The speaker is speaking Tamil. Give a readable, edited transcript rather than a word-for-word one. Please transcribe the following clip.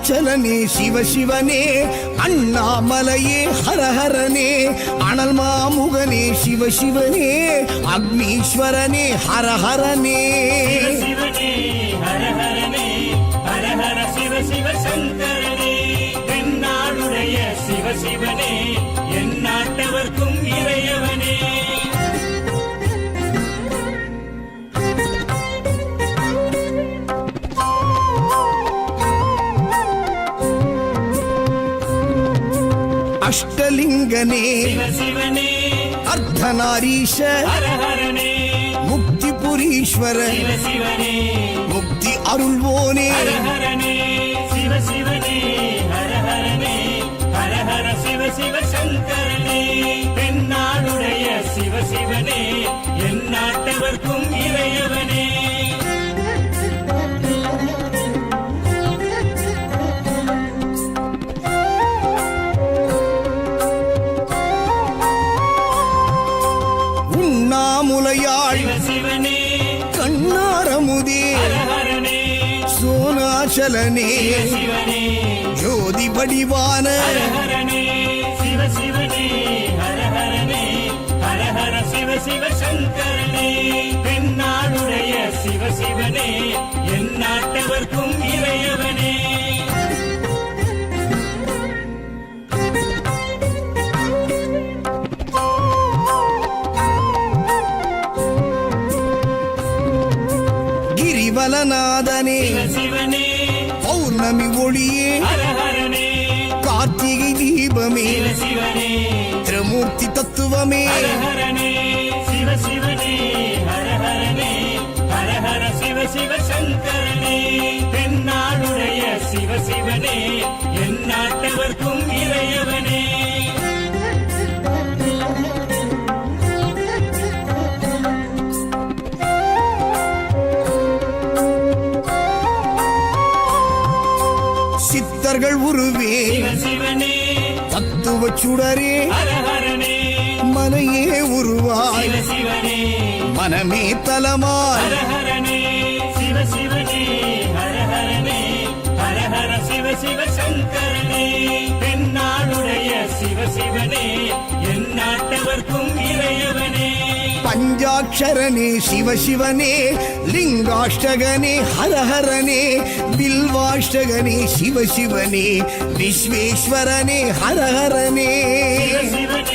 அருணாச்சலனே சிவசிவனே அண்ணாமலையே ஹரஹரனே அனல் மாமுகனே சிவசிவனே அக்னீஸ்வரனே ஹரஹரனே சிவனே ஹரஹரனே ஹரஹர சிவ சிவ சங்கரனே தென்னாடுடைய சிவசிவனே என் நாட்டவர்க்கும் இறையவனே அஷ்டலிங்கனே சிவசிவனே அர்த்தநாரீஷ ஹரஹரனே முக்திபுரீஸ்வர சிவசிவனே முக்தி அருள்வோனே ஹரஹரனே சிவசிவனே ஹரஹரனே ஹரஹர சிவ சிவ சங்கரனே தென்னாடுடைய சிவசிவனே என் நாட்டவர்க்கும் இறையவனே உண்ணாமுலையாள் சிவசிவனே கண்ணாரமுதே ஹரஹரனே சோனாச்சலனே சிவசிவனே ஜோதி வடிவான ஹரஹரனே சிவசிவனே ஹரஹரனே ஹரஹர சிவ சிவ சங்கரனே தென்னாடுடைய சிவசிவனே என் நாட்டவர்க்கும் இறையவனே கிரிவலநாதனே சிவசிவனே பௌர்ணமி ஒளியே ஹரஹரனே கார்த்திகை தீபமே சிவசிவனே திரிமூர்த்தி தத்துவமே ஹரஹரனே சிவசிவனே ஹரஹரனே ஹரஹர சிவ சிவ சங்கரனே தென்னாடுடைய சிவசிவனே என் நாட்டவர்க்கும் இறையவனே சித்தர்கள் உருவே சிவசிவனே தத்துவ சுடரே ஹரஹரனே மனையே உருவாய் சிவசிவனே மனமே தலமாய் ஹரஹரனே சிவசிவனே ஹரஹரனே ஹரஹர சிவ சிவ சங்கரனே தென்னாடுடைய சிவசிவனே என் நாட்டவர்க்கும் இறையவனே பஞ்சாட்சரனே சிவசிவனே லிங்காஷ்டகனே ஹரஹரனே பில்வாஷ்டகனே சிவசிவனே விஸ்வேஸ்வரனே ஹரஹரனே சிவசிவனே